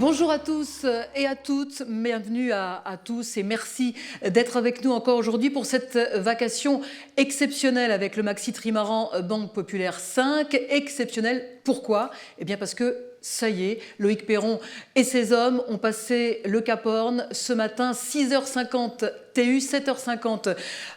Bonjour à tous et à toutes, bienvenue à tous et merci d'être avec nous encore aujourd'hui pour cette vacation exceptionnelle avec le Maxi Trimaran Banque Populaire 5. Exceptionnelle, pourquoi? Eh bien parce que ça y est, Loïc Perron et ses hommes ont passé le Cap Horn ce matin, 6h50 TU, 7h50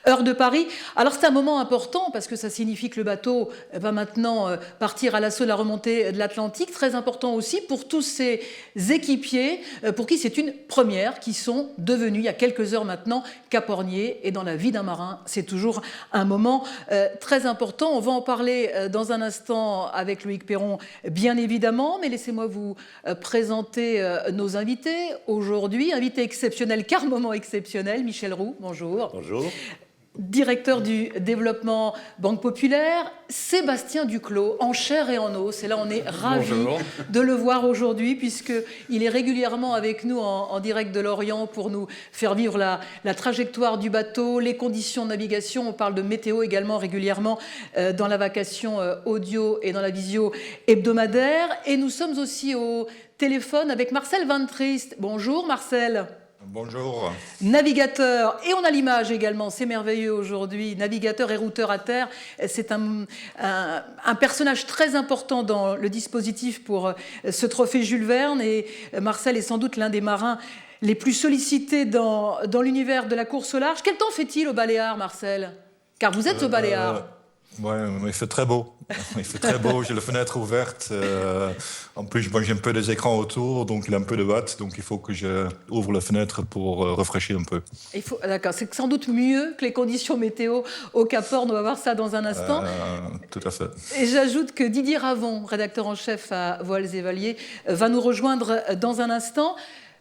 heure de Paris. Alors c'est un moment important parce que ça signifie que le bateau va maintenant partir à l'assaut de la remontée de l'Atlantique. Très important aussi pour tous ces équipiers pour qui c'est une première, qui sont devenus il y a quelques heures maintenant caporniers. Et dans la vie d'un marin, c'est toujours un moment très important. On va en parler dans un instant avec Loïc Perron, bien évidemment, mais laissez-moi vous présenter nos invités aujourd'hui. Invité exceptionnel, car moment exceptionnel, Michel Roux, bonjour. Bonjour. Directeur du développement Banque Populaire, Sébastien Duclos, en chair et en os. Et là, on est ravis de le voir aujourd'hui, puisqu'il est régulièrement avec nous en direct de Lorient pour nous faire vivre la trajectoire du bateau, les conditions de navigation. On parle de météo également régulièrement dans la vacation audio et dans la visio hebdomadaire. Et nous sommes aussi au téléphone avec Marcel Van Triest. Bonjour Marcel. Bonjour. Navigateur, et on a l'image également, c'est merveilleux aujourd'hui, navigateur et routeur à terre. C'est un personnage très important dans le dispositif pour ce trophée Jules Verne, et Marcel est sans doute l'un des marins les plus sollicités dans l'univers de la course au large. Quel temps fait-il au Baléares, Marcel? Car vous êtes au Baléares. Oui, il fait très beau. Il fait très beau, j'ai la fenêtre ouverte. En plus, j'ai un peu des écrans autour, donc il y a un peu de watt. Donc il faut que j'ouvre la fenêtre pour rafraîchir un peu. D'accord, c'est sans doute mieux que les conditions météo au Cap Horn. On va voir ça dans un instant. Tout à fait. Et j'ajoute que Didier Ravon, rédacteur en chef à Voiles et Valiers, va nous rejoindre dans un instant.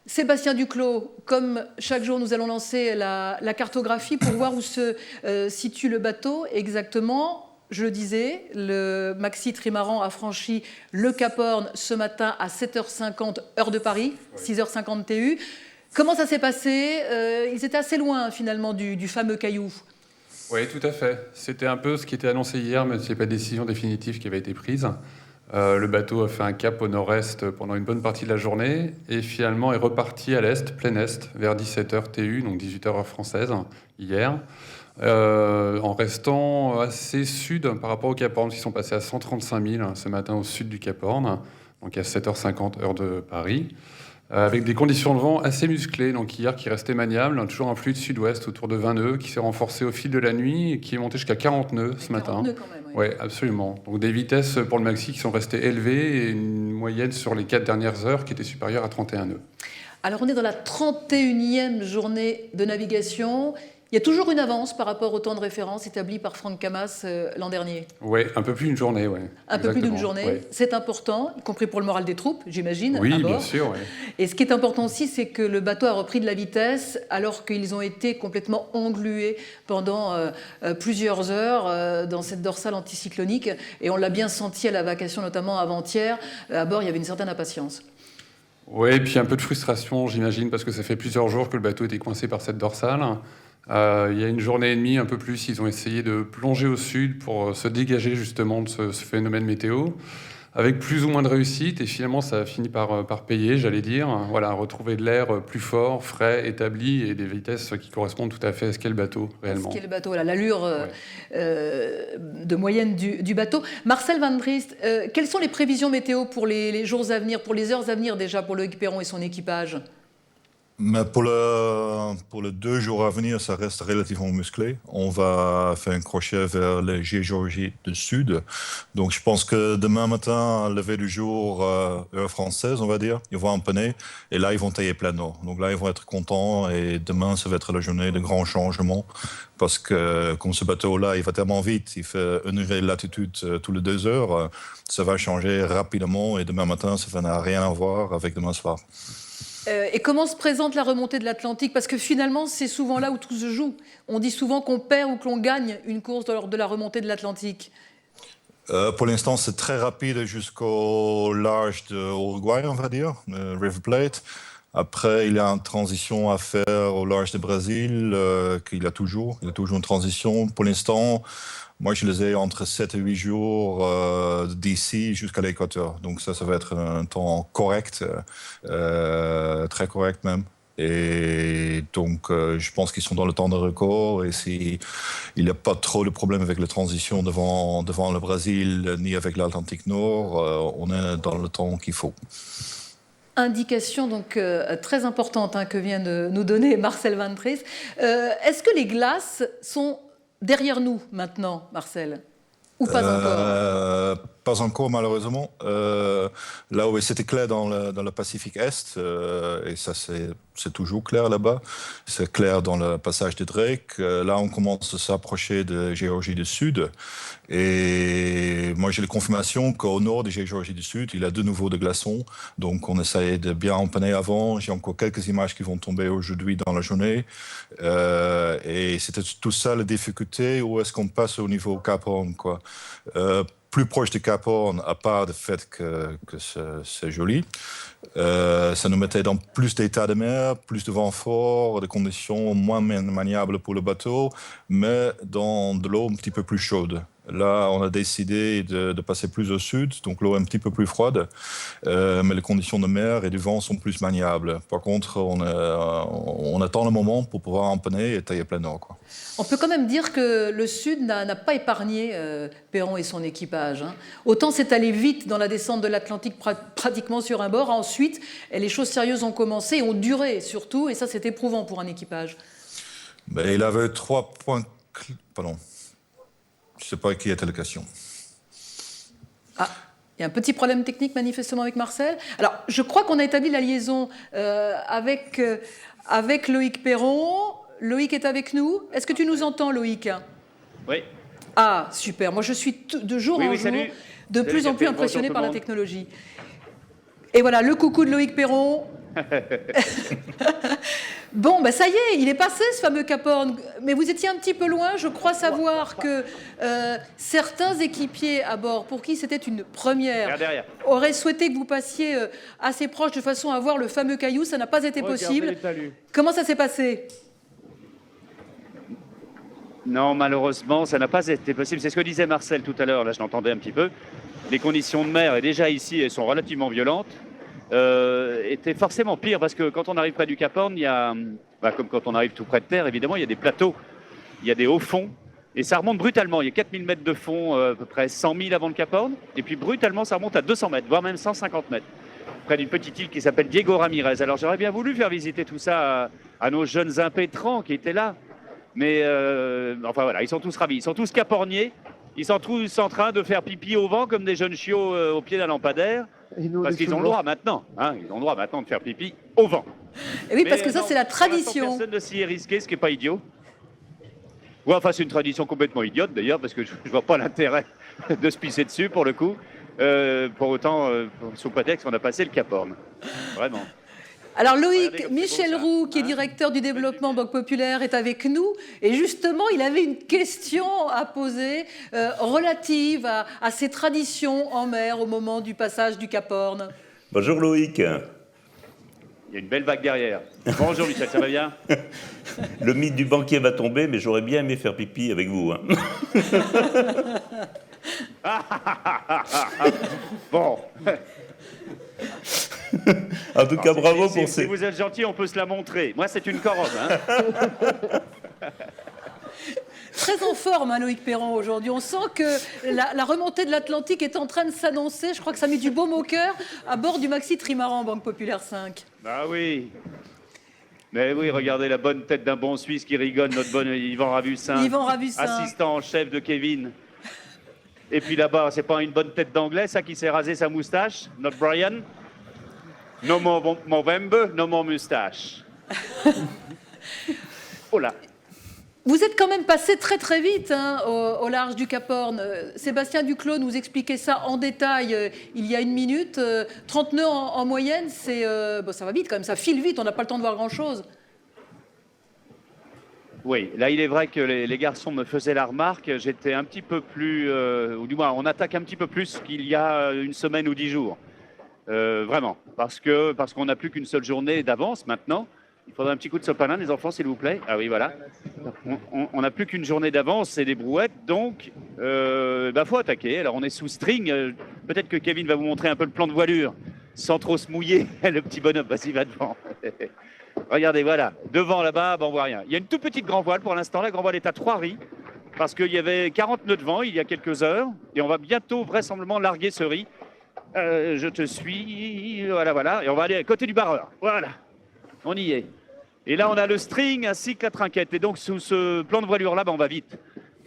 Sébastien Duclos, comme chaque jour, nous allons lancer la cartographie pour voir où se situe le bateau exactement. Je le disais, le Maxi Trimaran a franchi le Cap Horn ce matin à 7h50 heure de Paris, 6h50 TU. Comment ça s'est passé? Ils étaient assez loin finalement du fameux caillou. Oui, tout à fait. C'était un peu ce qui était annoncé hier, mais ce n'est pas de décision définitive qui avait été prise. Le bateau a fait un cap au nord-est pendant une bonne partie de la journée et finalement est reparti à l'est, plein est, vers 17h TU, donc 18h heure française, hier. En restant assez sud par rapport au Cap Horn, qui sont passés à 135 000 ce matin au sud du Cap Horn, donc à 7h50 heure de Paris, avec des conditions de vent assez musclées, donc hier qui restait maniable, toujours un fluide sud-ouest autour de 20 nœuds, qui s'est renforcé au fil de la nuit et qui est monté jusqu'à 40 nœuds ce matin. 40 nœuds quand même, oui. Oui, absolument. Donc des vitesses pour le maxi qui sont restées élevées et une moyenne sur les 4 dernières heures qui était supérieure à 31 nœuds. Alors on est dans la 31e journée de navigation. Il y a toujours une avance par rapport au temps de référence établi par Franck Camas l'an dernier. Oui, un peu plus d'une journée, oui. Un peu plus d'une journée, c'est important, y compris pour le moral des troupes, j'imagine, oui, à bord. Bien sûr, oui. Et ce qui est important aussi, c'est que le bateau a repris de la vitesse alors qu'ils ont été complètement englués pendant plusieurs heures dans cette dorsale anticyclonique. Et on l'a bien senti à la vacation, notamment avant-hier. À bord, il y avait une certaine impatience. Oui, et puis un peu de frustration, j'imagine, parce que ça fait plusieurs jours que le bateau était coincé par cette dorsale. Il y a une journée et demie, un peu plus, ils ont essayé de plonger au sud pour se dégager justement de ce phénomène météo, avec plus ou moins de réussite, et finalement ça a fini par payer, j'allais dire. Voilà, retrouver de l'air plus fort, frais, établi, et des vitesses qui correspondent tout à fait à ce qu'est le bateau, réellement. Ce qu'est le bateau, l'allure de moyenne du bateau. Marcel Van Triest, quelles sont les prévisions météo pour les jours à venir, pour les heures à venir déjà, pour Loïc Perron et son équipage? Mais pour les 2 jours à venir, ça reste relativement musclé. On va faire un crochet vers les Géorgie du Sud. Donc je pense que demain matin, lever du jour, heure française, on va dire, ils vont empenner. Et là, ils vont tailler plein nord. Donc là, ils vont être contents. Et demain, ça va être la journée de grands changements. Parce que comme ce bateau-là, il va tellement vite, il fait 1 degré de latitude tous les 2 heures, ça va changer rapidement. Et demain matin, ça n'a rien à voir avec demain soir. Et comment se présente la remontée de l'Atlantique? Parce que finalement, c'est souvent là où tout se joue. On dit souvent qu'on perd ou que l'on gagne une course lors de la remontée de l'Atlantique. Pour l'instant, c'est très rapide jusqu'au large de Uruguay, on va dire, River Plate. Après, il y a une transition à faire au large du Brésil, qu'il y a toujours. Il y a toujours une transition. Pour l'instant, Moi, je les ai entre 7 et 8 jours d'ici jusqu'à l'équateur. Donc ça va être un temps correct, très correct même. Et donc, je pense qu'ils sont dans le temps de record. Et s'il n'y a pas trop de problèmes avec la transition devant le Brésil, ni avec l'Atlantique Nord, on est dans le temps qu'il faut. Indication donc très importante que vient de nous donner Marcel Van Trees. Est-ce que les glaces sont derrière nous maintenant, Marcel? Ou pas encore? Pas encore, malheureusement. Là où c'était clair dans le Pacifique Est, et ça c'est toujours clair là-bas, c'est clair dans le passage de Drake. Là, on commence à s'approcher de Géorgie du Sud. Et moi, j'ai la confirmation qu'au nord de Géorgie du Sud, il y a de nouveau des glaçons. Donc, on essaye de bien empanner avant. J'ai encore quelques images qui vont tomber aujourd'hui dans la journée. Et c'était tout ça la difficulté. Où est-ce qu'on passe au niveau Cap Horn, quoi. Plus proche de Cap Horn, à part le fait que c'est joli, ça nous mettait dans plus d'état de mer, plus de vent fort, des conditions moins maniables pour le bateau, mais dans de l'eau un petit peu plus chaude. Là, on a décidé de passer plus au sud, donc l'eau est un petit peu plus froide, mais les conditions de mer et du vent sont plus maniables. Par contre, on attend le moment pour pouvoir empanner et tailler plein nord, quoi. On peut quand même dire que le Sud n'a pas épargné Perron et son équipage. Autant c'est allé vite dans la descente de l'Atlantique pratiquement sur un bord, ensuite les choses sérieuses ont commencé et ont duré surtout, et ça c'est éprouvant pour un équipage. Mais il avait 3 points... Pardon. Je ne sais pas qui était la question. Ah, il y a un petit problème technique manifestement avec Marcel. Alors, je crois qu'on a établi la liaison avec Loïc Perron. Loïc est avec nous. Est-ce que tu nous entends, Loïc? Oui. Ah, super. Moi, je suis de jour en jour salut. de plus en plus impressionné par la technologie. Et voilà, le coucou de Loïc Perron. Bon, ben ça y est, il est passé ce fameux Cap Horn. Mais vous étiez un petit peu loin. Je crois savoir que certains équipiers à bord, pour qui c'était une première, auraient souhaité que vous passiez assez proche de façon à voir le fameux caillou. Ça n'a pas été possible. Comment ça s'est passé? Non, malheureusement, ça n'a pas été possible. C'est ce que disait Marcel tout à l'heure. Là, je l'entendais un petit peu. Les conditions de mer, et déjà ici, elles sont relativement violentes. Était forcément pire parce que quand on arrive près du Cap Horn, il y a, comme quand on arrive tout près de terre, évidemment, il y a des plateaux, il y a des hauts fonds et ça remonte brutalement. Il y a 4000 mètres de fond, à peu près 100 000 avant le Cap Horn, et puis brutalement, ça remonte à 200 mètres, voire même 150 mètres, près d'une petite île qui s'appelle Diego Ramirez. Alors j'aurais bien voulu faire visiter tout ça à nos jeunes impétrants qui étaient là, mais enfin voilà, ils sont tous ravis, ils sont tous caporniers, ils sont tous en train de faire pipi au vent comme des jeunes chiots au pied d'un lampadaire. Parce qu'ils ont le droit maintenant, ils ont le droit maintenant de faire pipi au vent. Et oui, parce que ça, c'est la tradition. Personne ne s'y est risqué, ce qui n'est pas idiot. Ouais, enfin, c'est une tradition complètement idiote d'ailleurs, parce que je ne vois pas l'intérêt de se pisser dessus pour le coup. Pour autant, sous prétexte qu'on a passé le Cap Horn. Vraiment. Alors Loïc, Michel Roux, qui est directeur du développement Banque Populaire, est avec nous. Et justement, il avait une question à poser relative à ces traditions en mer au moment du passage du Cap Horn. Bonjour Loïc. Il y a une belle vague derrière. Bonjour Michel, ça va bien? Le mythe du banquier va tomber, mais j'aurais bien aimé faire pipi avec vous. Bon. En tout cas, bravo pour Si vous êtes gentil, on peut se la montrer. Moi, c'est une corolle. Très en forme, Loïc Perron, aujourd'hui. On sent que la remontée de l'Atlantique est en train de s'annoncer. Je crois que ça met du baume au cœur à bord du Maxi Trimaran Banque Populaire 5. Bah oui. Mais oui, regardez la bonne tête d'un bon Suisse qui rigole, notre bon Yvan Ravussin. Yvan Ravussin. Assistant en chef de Kevin. Et puis là-bas, c'est pas une bonne tête d'anglais, ça, qui s'est rasé sa moustache, notre Brian. No more Movember, no more moustache. Oh là. Vous êtes quand même passé très très vite au large du Cap Horn. Sébastien Duclos nous expliquait ça en détail il y a une minute. 30 nœuds en moyenne, ça va vite quand même, ça file vite, on n'a pas le temps de voir grand-chose. Oui, là il est vrai que les garçons me faisaient la remarque, j'étais un petit peu plus, ou du moins on attaque un petit peu plus qu'il y a une semaine ou 10 jours. Vraiment, parce qu'on n'a plus qu'une seule journée d'avance maintenant. Il faudrait un petit coup de sopalin, les enfants, s'il vous plaît. Ah oui, voilà. On n'a plus qu'une journée d'avance, c'est des brouettes, donc faut attaquer. Alors on est sous string. Peut-être que Kevin va vous montrer un peu le plan de voilure, sans trop se mouiller. Le petit bonhomme, vas-y, va devant. Regardez, voilà. Devant, là-bas, on voit rien. Il y a une toute petite grand voile pour l'instant. La grand voile est à 3 riz, parce qu'il y avait 40 nœuds de vent il y a quelques heures. Et on va bientôt, vraisemblablement, larguer ce riz. Je te suis. Voilà. Et on va aller à côté du barreur. Voilà. On y est. Et là, on a le string ainsi que la trinquette. Et donc, sous ce plan de voilure-là, on va vite.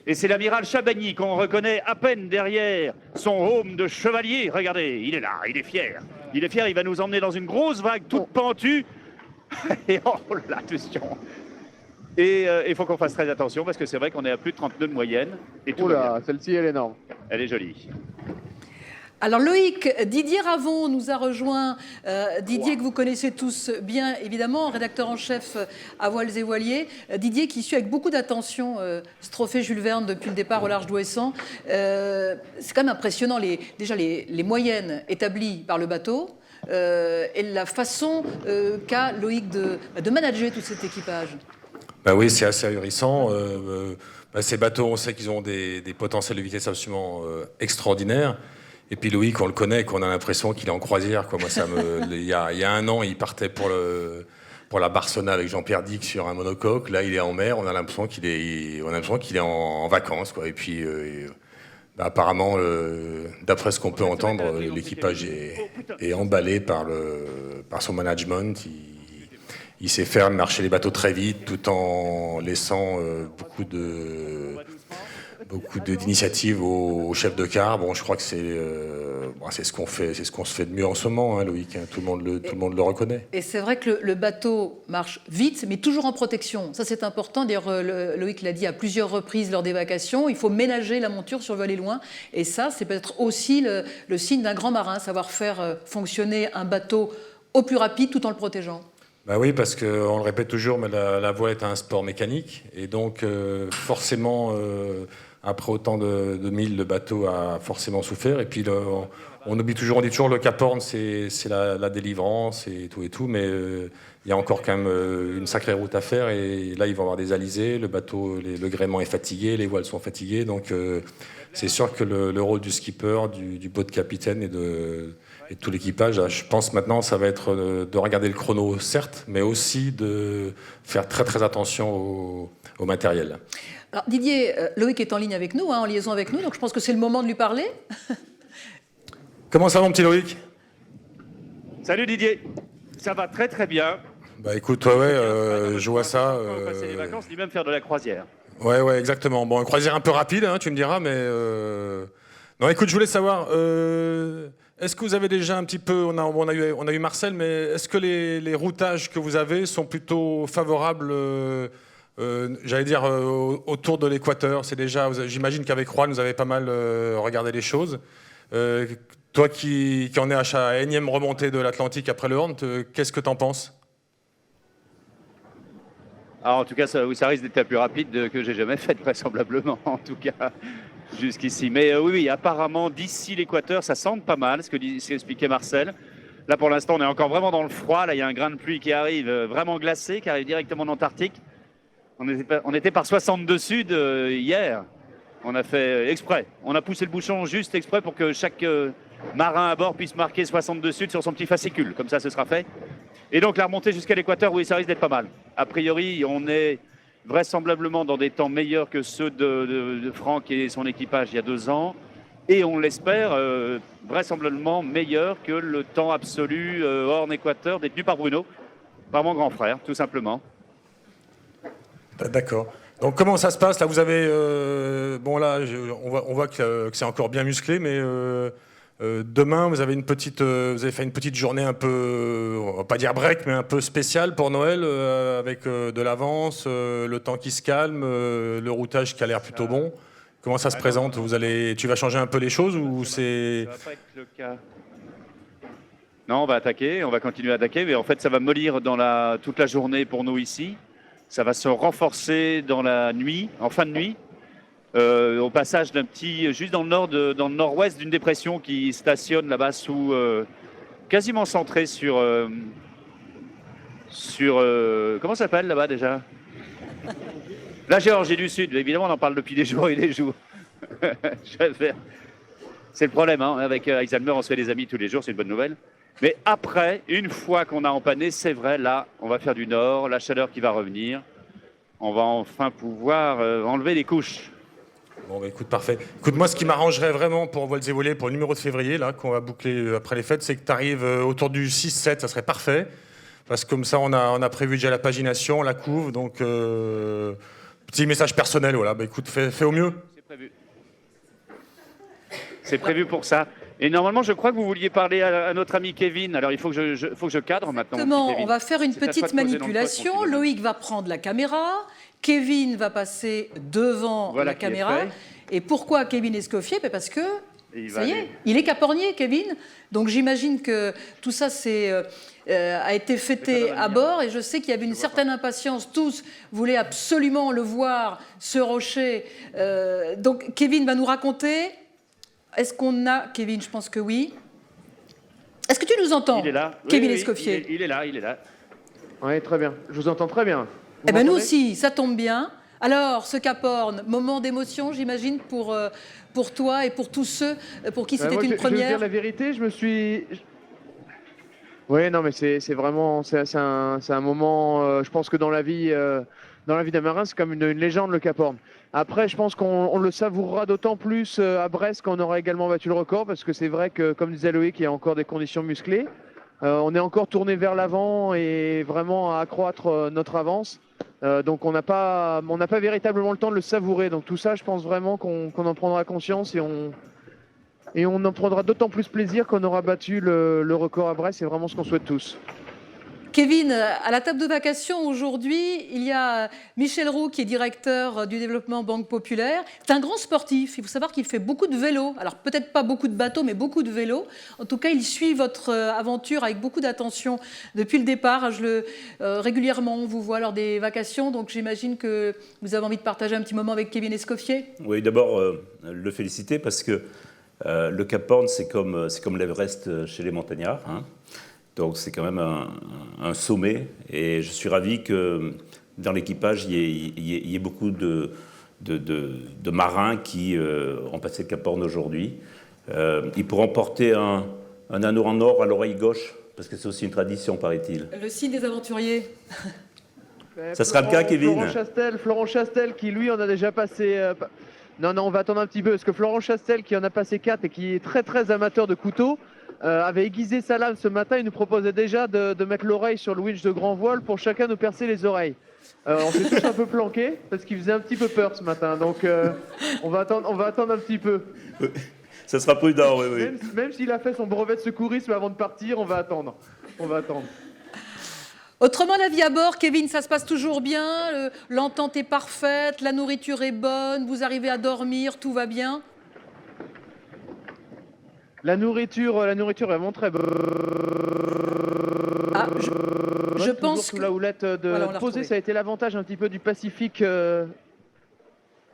Et c'est l'amiral Chabagny qu'on reconnaît à peine derrière son home de chevalier. Regardez, il est là, il est fier. Il est fier, il va nous emmener dans une grosse vague toute pentue. Et oh là, attention. Et il faut qu'on fasse très attention parce que c'est vrai qu'on est à plus de 30 nœuds de moyenne. Et tout va bien. Celle-ci, elle est énorme. Elle est jolie. Alors Loïc, Didier Ravon nous a rejoint. Didier que vous connaissez tous bien évidemment, rédacteur en chef à Voiles et Voiliers. Didier qui suit avec beaucoup d'attention ce trophée Jules Verne depuis le départ au large d'Ouessant. C'est quand même impressionnant déjà les moyennes établies par le bateau et la façon qu'a Loïc de manager tout cet équipage. Bah oui, c'est assez ahurissant. Ces bateaux, on sait qu'ils ont des potentiels de vitesse absolument extraordinaires. Et puis Loïc, on le connaît, qu'on a l'impression qu'il est en croisière, quoi. Moi, il y a 1 an, il partait pour la Barcelona avec Jean-Pierre Dick sur un monocoque. Là, il est en mer. On a l'impression qu'il est en vacances, quoi. Et puis, apparemment, d'après ce qu'on peut entendre, l'équipage est emballé par son management. Il sait faire marcher les bateaux très vite, tout en laissant beaucoup d'initiatives aux chefs de quart. Bon, je crois que c'est ce qu'on se fait de mieux en ce moment, hein, Loïc. Hein, tout le monde le reconnaît. Et c'est vrai que le bateau marche vite, mais toujours en protection. Ça, c'est important. D'ailleurs, Loïc l'a dit à plusieurs reprises lors des vacations. Il faut ménager la monture sur le volet loin. Et ça, c'est peut-être aussi le signe d'un grand marin, savoir faire fonctionner un bateau au plus rapide tout en le protégeant. Bah oui, parce qu'on le répète toujours, mais la voile est un sport mécanique. Et donc, forcément... après autant de milles, le bateau a forcément souffert. Et puis, on dit toujours le Cap Horn, c'est la délivrance et tout, mais il y a encore quand même une sacrée route à faire. Et là, ils vont avoir des alizés, le bateau, le gréement est fatigué, les voiles sont fatiguées. Donc, c'est sûr que le rôle du skipper, du boat capitaine et de tout l'équipage, je pense maintenant, ça va être de regarder le chrono, certes, mais aussi de faire très, très attention au matériel. Alors Didier, Loïc est en ligne avec nous, en liaison avec nous, donc je pense que c'est le moment de lui parler. Comment ça va, mon petit Loïc ? Salut Didier, ça va très très bien. Bah écoute, je vois ça. On va passer les vacances, ni même faire de la croisière. Ouais, exactement. Bon, une croisière un peu rapide, hein, tu me diras, mais... Non, écoute, je voulais savoir, est-ce que vous avez déjà un petit peu... On a eu Marcel, mais est-ce que les routages que vous avez sont plutôt favorables j'allais dire autour de l'équateur? C'est déjà, j'imagine qu'avec Juan, vous avez pas mal regardé les choses. Toi qui en es à sa énième remontée de l'Atlantique après le Horn, qu'est-ce que tu en penses? Alors, en tout cas, ça risque d'être la plus rapide que j'ai jamais faite, vraisemblablement, en tout cas, jusqu'ici. Mais oui, apparemment, d'ici l'équateur, ça sente pas mal, ce que expliquait Marcel. Là, pour l'instant, on est encore vraiment dans le froid. Là, il y a un grain de pluie qui arrive vraiment glacé, qui arrive directement d'Antarctique. On était par 62 sud hier. On a fait exprès. On a poussé le bouchon juste exprès pour que chaque marin à bord puisse marquer 62 sud sur son petit fascicule. Comme ça, ce sera fait. Et donc, la remontée jusqu'à l'équateur, oui, ça risque d'être pas mal. A priori, on est vraisemblablement dans des temps meilleurs que ceux de Franck et son équipage il y a 2 ans. Et on l'espère, vraisemblablement meilleur que le temps absolu Horn-Équateur détenu par Bruno, par mon grand frère, tout simplement. D'accord. Donc comment ça se passe là? Vous avez on voit que c'est encore bien musclé, mais demain vous avez fait une petite journée un peu, on va pas dire break, mais un peu spéciale pour Noël, avec de l'avance, le temps qui se calme, le routage qui a l'air plutôt bon. Comment ça se présente? Tu vas changer un peu les choses ou c'est... Ça va pas être le cas. Non, on va attaquer, on va continuer à attaquer, mais en fait ça va mollir toute la journée pour nous ici. Ça va se renforcer dans la nuit, en fin de nuit, au passage juste dans le nord-ouest d'une dépression qui stationne là-bas quasiment centrée sur sur... comment ça s'appelle là-bas déjà? La Géorgie du Sud. Évidemment, on en parle depuis des jours et des jours. C'est le problème, hein. Avec Alzheimer, on se fait des amis tous les jours, c'est une bonne nouvelle. Mais après, une fois qu'on a empanné, c'est vrai, là, on va faire du nord, la chaleur qui va revenir. On va enfin pouvoir enlever les couches. Bon, bah, écoute, parfait. Écoute, moi, ce qui m'arrangerait vraiment pour Volts et Volets, pour le numéro de février, là, qu'on va boucler après les fêtes, c'est que tu arrives autour du 6-7, ça serait parfait. Parce que comme ça, on a prévu déjà la pagination, la couve, donc petit message personnel, voilà. Bah, écoute, fais au mieux. C'est prévu. C'est prévu pour ça. Et normalement, je crois que vous vouliez parler à notre ami Kevin. Alors, il faut que je cadre maintenant. Exactement, on va faire une C'est à toi petite de poser dans le manipulation. poste, Loïc va prendre la caméra, Kevin va passer devant Voilà la qui est caméra. fait. Et pourquoi Kevin Escoffier? Parce que, Il ça va y aller. est, il est capornier, Kevin. Donc j'imagine que tout ça a été fêté à bord. Et je sais qu'il y avait une certaine impatience. Tous voulaient absolument le voir, ce rocher. Donc Kevin va nous raconter. Est-ce qu'on a... Kevin, je pense que oui. Est-ce que tu nous entends, Il est là. Oui, Kevin oui, Escoffier? il est là, il est là. Oui, très bien. Je vous entends très bien. Eh bien, nous aussi, ça tombe bien. Alors, ce Cap Horn, moment d'émotion, j'imagine, pour toi et pour tous ceux pour qui c'était Moi, une je vais vous première. dire la vérité, je me suis... Oui, non, mais c'est vraiment... C'est un moment... je pense que dans la vie d'un marin, c'est comme une légende, le Cap Horn. Après, je pense qu'on le savourera d'autant plus à Brest quand on aura également battu le record, parce que c'est vrai que, comme disait Loïc, il y a encore des conditions musclées. On est encore tourné vers l'avant et vraiment à accroître notre avance. Donc on n'a pas véritablement le temps de le savourer. Donc tout ça, je pense vraiment qu'on en prendra conscience et on en prendra d'autant plus plaisir qu'on aura battu le record à Brest. C'est vraiment ce qu'on souhaite tous. Kevin, à la table de vacation aujourd'hui, il y a Michel Roux qui est directeur du développement Banque Populaire. C'est un grand sportif. Il faut savoir qu'il fait beaucoup de vélo. Alors peut-être pas beaucoup de bateaux, mais beaucoup de vélo. En tout cas, il suit votre aventure avec beaucoup d'attention depuis le départ. Régulièrement, on vous voit lors des vacations. Donc j'imagine que vous avez envie de partager un petit moment avec Kevin Escoffier. Oui, d'abord, le féliciter parce que le Cap Horn, c'est comme l'Everest chez les montagnards, hein. Donc c'est quand même un sommet et je suis ravi que dans l'équipage, il y ait beaucoup de marins qui ont passé le Cap Horn aujourd'hui. Ils pourront porter un anneau en or à l'oreille gauche, parce que c'est aussi une tradition, paraît-il. Le signe des aventuriers. Ça sera le cas, Kevin? Florent Chastel qui, lui, en a déjà passé... Non, on va attendre un petit peu, parce que Florent Chastel, qui en a passé 4 et qui est très, très amateur de couteaux, avait aiguisé sa lame ce matin. Il nous proposait déjà de mettre l'oreille sur le winch de grand voile pour chacun nous percer les oreilles. On s'est tous un peu planqués parce qu'il faisait un petit peu peur ce matin. Donc on va attendre un petit peu. Ça sera prudent, oui. Même s'il a fait son brevet de secourisme avant de partir, on va attendre. Autrement, la vie à bord, Kevin, ça se passe toujours bien. L'entente est parfaite, la nourriture est bonne, vous arrivez à dormir, tout va bien. La nourriture est vraiment très bonne. Je pense sous la houlette de voilà, poser, ça a été l'avantage un petit peu du Pacifique.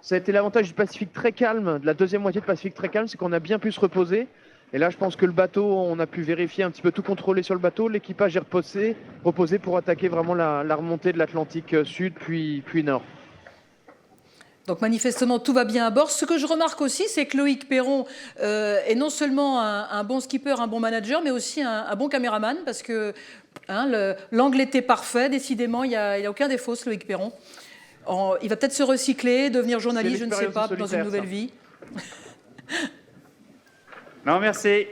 Ça a été l'avantage du Pacifique très calme, de la deuxième moitié de Pacifique très calme, c'est qu'on a bien pu se reposer. Et là, je pense que le bateau, on a pu vérifier un petit peu tout contrôler sur le bateau. L'équipage est reposé pour attaquer vraiment la remontée de l'Atlantique Sud puis Nord. Donc manifestement, tout va bien à bord. Ce que je remarque aussi, c'est que Loïc Perron est non seulement un bon skipper, un bon manager, mais aussi un bon caméraman, parce que l'angle était parfait, décidément, il n'y a aucun défaut, ce Loïc Perron. Il va peut-être se recycler, devenir journaliste, je ne sais pas, dans une nouvelle vie. Non, merci.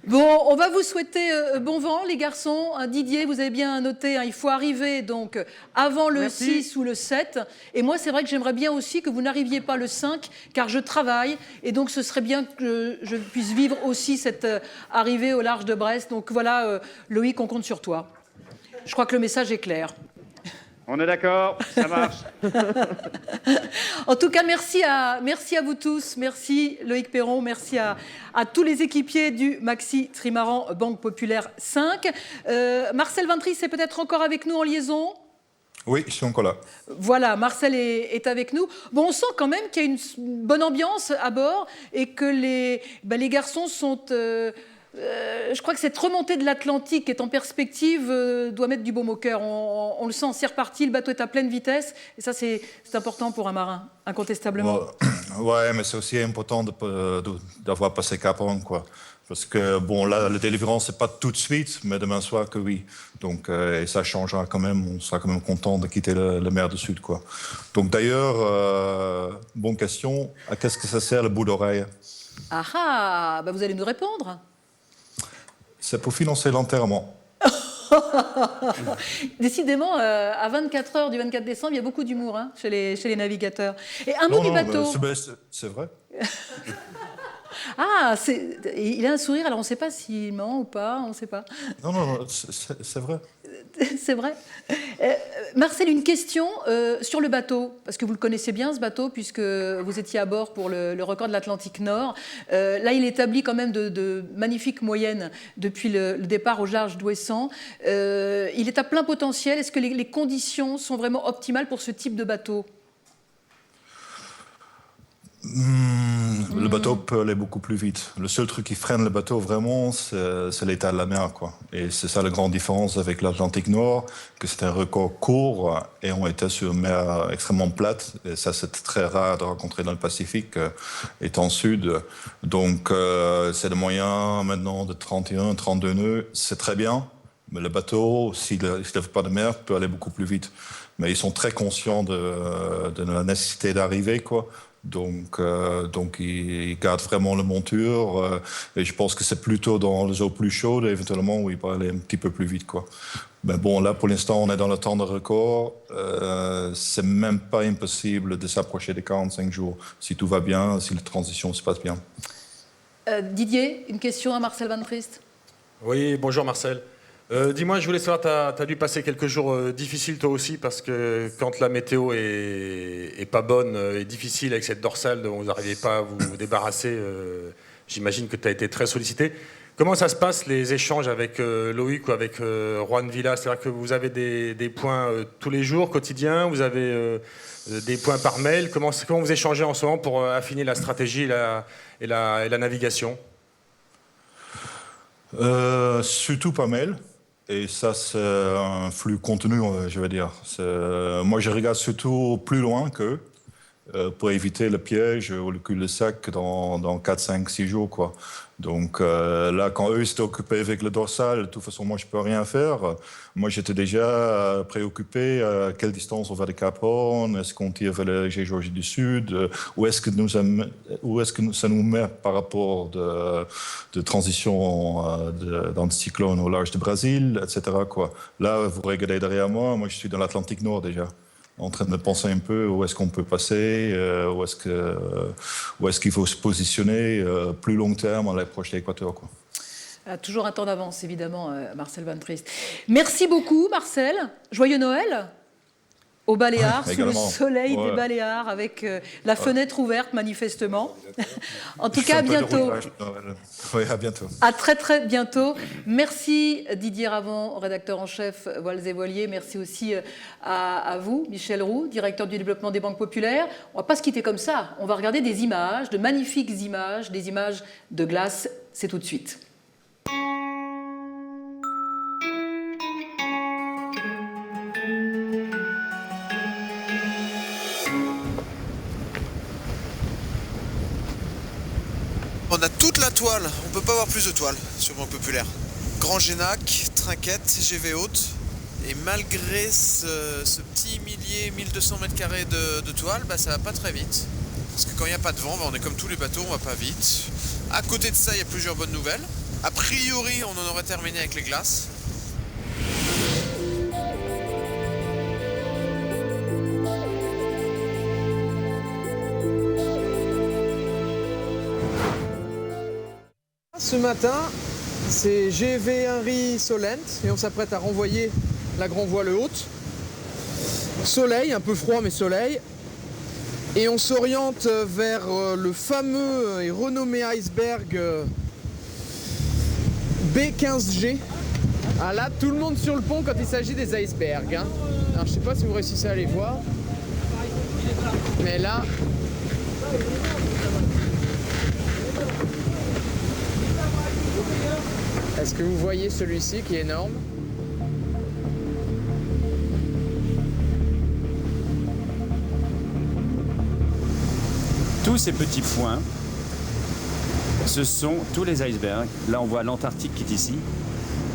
Bon, on va vous souhaiter bon vent, les garçons. Didier, vous avez bien noté, il faut arriver donc avant le 6 ou le 7. Et moi, c'est vrai que j'aimerais bien aussi que vous n'arriviez pas le 5, car je travaille. Et donc, ce serait bien que je puisse vivre aussi cette arrivée au large de Brest. Donc voilà, Loïc, on compte sur toi. Je crois que le message est clair. On est d'accord, ça marche. En tout cas, merci à vous tous. Merci Loïc Perron, merci à tous les équipiers du Maxi Trimaran Banque Populaire 5. Marcel Vintris est peut-être encore avec nous en liaison? Oui, je suis encore là. Voilà, Marcel est avec nous. Bon, on sent quand même qu'il y a une bonne ambiance à bord et que les garçons sont je crois que cette remontée de l'Atlantique qui est en perspective doit mettre du baume au cœur. On le sent, c'est reparti, le bateau est à pleine vitesse. Et ça, c'est important pour un marin, incontestablement. Ouais, mais c'est aussi important d'avoir passé Cap Horn, quoi. Parce que, bon, là, la délivrance, c'est pas tout de suite, mais demain soir que oui. Donc, et ça changera quand même, on sera quand même content de quitter la mer du Sud, quoi. Donc, d'ailleurs, bonne question, à qu'est-ce que ça sert le bout d'oreille? Ah ah, bah vous allez nous répondre. C'est pour financer l'enterrement. Décidément, à 24 heures du 24 décembre, il y a beaucoup d'humour hein, chez les navigateurs. Et un mot du bateau. C'est vrai. Ah, il a un sourire, alors on ne sait pas s'il ment ou pas, on ne sait pas. Non, c'est vrai. C'est vrai. Marcel, une question sur le bateau, parce que vous le connaissez bien ce bateau, puisque vous étiez à bord pour le record de l'Atlantique Nord. Là, il établit quand même de magnifiques moyennes depuis le départ au large d'Ouessant. Il est à plein potentiel. Est-ce que les conditions sont vraiment optimales pour ce type de bateau ? Le bateau peut aller beaucoup plus vite. Le seul truc qui freine le bateau vraiment, c'est l'état de la mer, quoi. Et c'est ça la grande différence avec l'Atlantique Nord, que c'est un record court et on était sur une mer extrêmement plate. Et ça, c'est très rare de rencontrer dans le Pacifique, étant sud. Donc, c'est le moyen maintenant de 31, 32 nœuds. C'est très bien, mais le bateau, s'il ne fait pas de mer, peut aller beaucoup plus vite. Mais ils sont très conscients de la nécessité d'arriver, quoi. Donc il garde vraiment la monture et je pense que c'est plutôt dans les eaux plus chaudes éventuellement où il peut aller un petit peu plus vite, quoi. Mais bon, là pour l'instant on est dans le temps de record, c'est même pas impossible de s'approcher des 45 jours si tout va bien, si la transition se passe bien. Didier, une question à Marcel Van Triest. Oui, bonjour Marcel. Dis-moi, je voulais savoir, tu as dû passer quelques jours difficiles toi aussi, parce que quand la météo est pas bonne et difficile avec cette dorsale dont vous n'arrivez pas à vous débarrasser, j'imagine que tu as été très sollicité. Comment ça se passe les échanges avec Loïc ou avec Juan Villa? C'est-à-dire que vous avez des points tous les jours, quotidiens, vous avez des points par mail. Comment vous échangez en ce moment pour affiner la stratégie et la navigation? Surtout par mail. Et ça, c'est un flux continu, je veux dire. Moi, je regarde surtout plus loin qu'eux pour éviter le piège ou le cul-de-sac dans 4, 5, 6 jours, quoi. Donc là, quand eux étaient occupés avec le dorsal, de toute façon, moi, je peux rien faire. Moi, j'étais déjà préoccupé à quelle distance on va de Cap Horn, est-ce qu'on tire vers la Géorgie du Sud, où est-ce que ça nous met par rapport de transition d'anticyclone au large du Brésil, etc., quoi. Là, vous regardez derrière moi, je suis dans l'Atlantique Nord déjà, en train de penser un peu où est-ce qu'on peut passer, où est-ce qu'il faut se positionner plus long terme à l'approche de l'équateur, quoi. Toujours un temps d'avance, évidemment, Marcel Van Triest. Merci beaucoup, Marcel. Joyeux Noël aux Baléares, sous le soleil des Baléares, avec la fenêtre ouverte, manifestement. En tout cas, à bientôt. Oui, à bientôt. À très, très bientôt. Merci Didier Ravant, rédacteur en chef Voiles et Voiliers. Merci aussi à vous, Michel Roux, directeur du développement des banques populaires. On ne va pas se quitter comme ça. On va regarder des images, de magnifiques images, des images de glace. C'est tout de suite. On a toute la toile, on peut pas avoir plus de toile sur Banque Populaire. Grand Génac, trinquette, GV haute. Et malgré ce petit 1200 mètres carrés de toile, ça va pas très vite. Parce que quand il n'y a pas de vent, on est comme tous les bateaux, on va pas vite. À côté de ça, il y a plusieurs bonnes nouvelles. A priori, on en aurait terminé avec les glaces. Ce matin, c'est GV Henry Solent et on s'apprête à renvoyer la grand voile haute. Soleil, un peu froid mais soleil. Et on s'oriente vers le fameux et renommé iceberg B15G. Ah là, tout le monde sur le pont quand il s'agit des icebergs. Hein. Alors je sais pas si vous réussissez à les voir. Mais là... Est-ce que vous voyez celui-ci qui est énorme? Tous ces petits points, ce sont tous les icebergs. Là, on voit l'Antarctique qui est ici.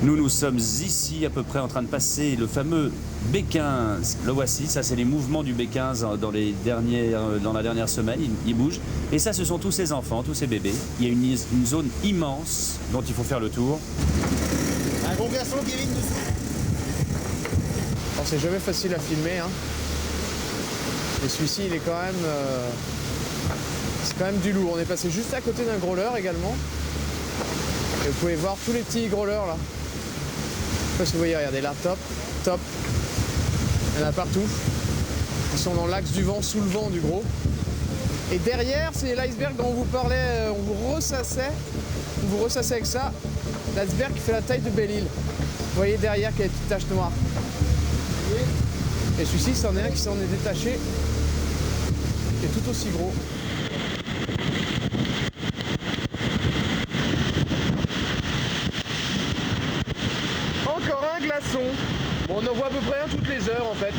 Nous sommes ici à peu près en train de passer le fameux B15. Le voici, ça c'est les mouvements du B15 dans la dernière semaine, il bouge. Et ça, ce sont tous ces enfants, tous ces bébés. Il y a une zone immense dont il faut faire le tour. Un gros glaçon, Kevin, dessous. Alors, c'est jamais facile à filmer, hein. Et celui-ci, il est quand même... c'est quand même du lourd. On est passé juste à côté d'un growler également. Et vous pouvez voir tous les petits growlers là. Je sais pas si vous voyez, regardez là, top, top. Il y en a partout. Ils sont dans l'axe du vent, sous le vent du gros. Et derrière, c'est l'iceberg dont on vous parlait, on vous ressassait. On vous ressassait avec ça. L'iceberg qui fait la taille de Belle-Île. Vous voyez derrière qu'il y a des petites taches noires. Et celui-ci, c'en est un qui s'en est détaché. Qui est tout aussi gros. Encore un glaçon. Bon, on en voit à peu près un toutes les heures en fait.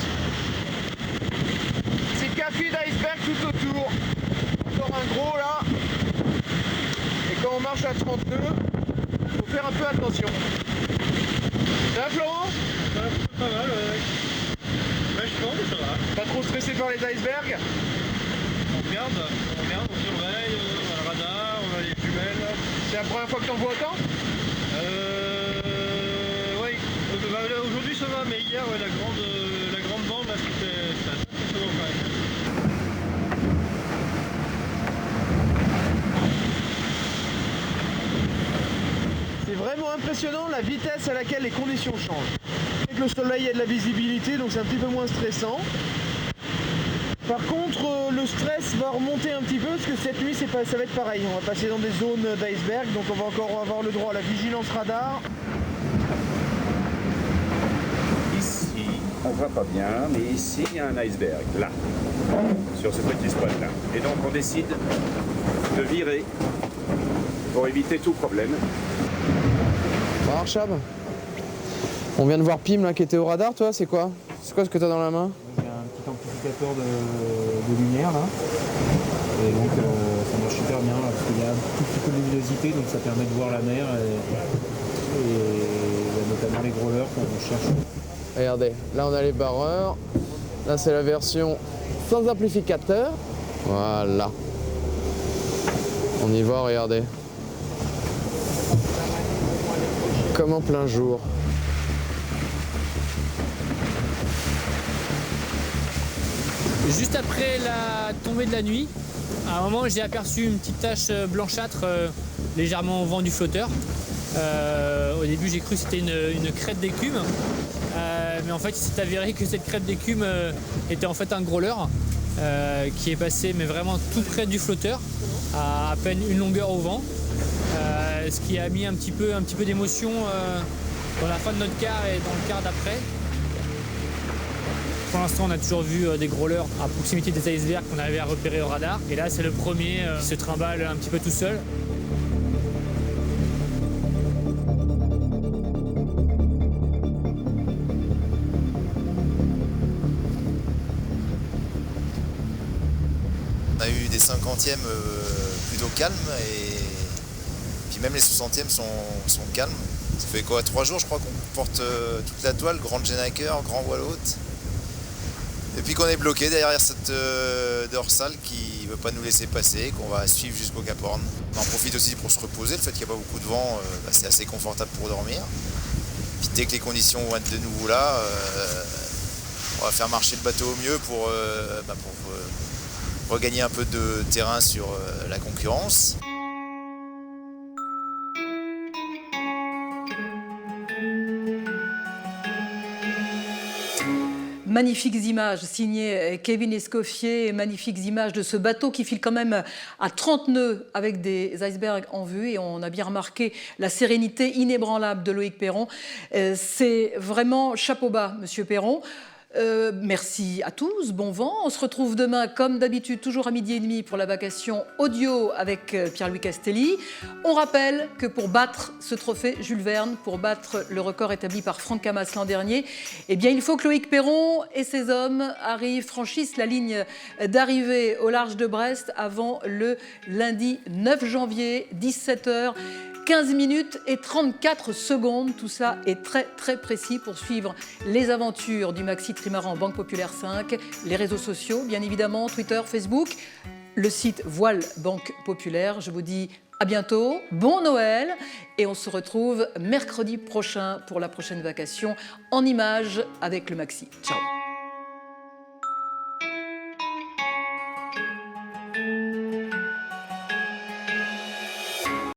C'est café d'iceberg tout autour. Encore un gros là. Et quand on marche à 30 nœuds, faut faire un peu attention. Ça va Florent? Pas mal, ouais. Vachement, mais ça va. Pas trop stressé par les icebergs? On regarde, on surveille, on a le radar, on a les jumelles. C'est la première fois que t'en vois autant? Oui. Là, aujourd'hui ça va, mais hier, ouais, la grande bande, là, c'était assez impressionnant quand même. C'est vraiment impressionnant la vitesse à laquelle les conditions changent. Avec le soleil, il y a de la visibilité, donc c'est un petit peu moins stressant. Par contre, le stress va remonter un petit peu, parce que cette nuit, ça va être pareil. On va passer dans des zones d'iceberg, donc on va encore avoir le droit à la vigilance radar. Ici, on voit pas bien, mais ici, il y a un iceberg, là, sur ce petit spot-là. Et donc, on décide de virer pour éviter tout problème. Bon, Archab, on vient de voir Pim là qui était au radar, toi, c'est quoi? C'est quoi ce que tu as dans la main? Il y a un petit amplificateur de lumière là. Et donc ça marche super bien là, parce qu'il y a un tout petit peu de luminosité, donc ça permet de voir la mer et notamment les growlers qu'on cherche. Regardez, là on a les barreurs. Là c'est la version sans amplificateur. Voilà. On y voit, regardez. Comme en plein jour. Juste après la tombée de la nuit, à un moment j'ai aperçu une petite tache blanchâtre légèrement au vent du flotteur. Au début j'ai cru que c'était une crête d'écume, mais en fait il s'est avéré que cette crête d'écume était en fait un growler qui est passé mais vraiment tout près du flotteur, à peine une longueur au vent, ce qui a mis un petit peu d'émotion dans la fin de notre quart et dans le quart d'après. Pour l'instant, on a toujours vu des growlers à proximité des icebergs qu'on arrivait à repérer au radar. Et là, c'est le premier qui se trimballe un petit peu tout seul. On a eu des 50e plutôt calmes et puis même les 60e sont calmes. Ça fait quoi, 3 jours je crois qu'on porte toute la toile, grande Genaker, grand voile haute. Et puis qu'on est bloqué derrière cette dorsale qui ne veut pas nous laisser passer, qu'on va suivre jusqu'au Cap Horn. On en profite aussi pour se reposer, le fait qu'il n'y a pas beaucoup de vent, c'est assez confortable pour dormir. Puis dès que les conditions vont être de nouveau là, on va faire marcher le bateau au mieux pour regagner un peu de terrain sur la concurrence. Magnifiques images signées Kevin Escoffier, magnifiques images de ce bateau qui file quand même à 30 nœuds avec des icebergs en vue, et on a bien remarqué la sérénité inébranlable de Loïc Perron. C'est vraiment chapeau bas, Monsieur Perron. Merci à tous, bon vent. On se retrouve demain, comme d'habitude, toujours à 12h30 pour la vacation audio avec Pierre-Louis Castelli. On rappelle que pour battre ce trophée Jules Verne, pour battre le record établi par Franck Camas l'an dernier, eh bien, il faut que Loïc Perron et ses hommes franchissent la ligne d'arrivée au large de Brest avant le lundi 9 janvier, 17h. 15 minutes et 34 secondes, tout ça est très très précis pour suivre les aventures du maxi trimaran Banque Populaire 5, les réseaux sociaux, bien évidemment, Twitter, Facebook, le site Voile Banque Populaire. Je vous dis à bientôt, bon Noël et on se retrouve mercredi prochain pour la prochaine vacation en images avec le maxi. Ciao.